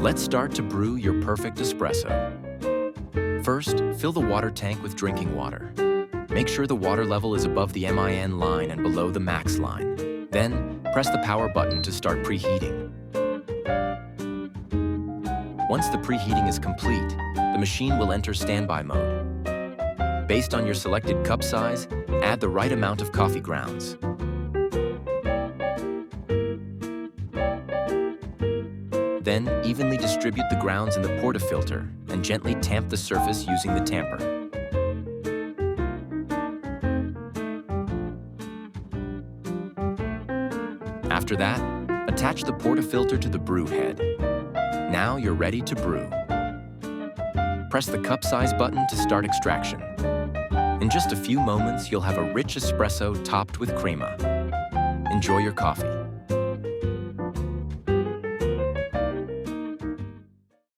Let's start to brew your perfect espresso. First, fill the water tank with drinking water. Make sure the water level is above the MIN line and below the max line. Then, press the power button to start preheating. Once the preheating is complete, the machine will enter standby mode. Based on your selected cup size, add the right amount of coffee grounds. Then, evenly distribute the grounds in the portafilter and gently tamp the surface using the tamper. After that, attach the portafilter to the brew head. Now you're ready to brew. Press the cup size button to start extraction. In just a few moments, you'll have a rich espresso topped with crema. Enjoy your coffee.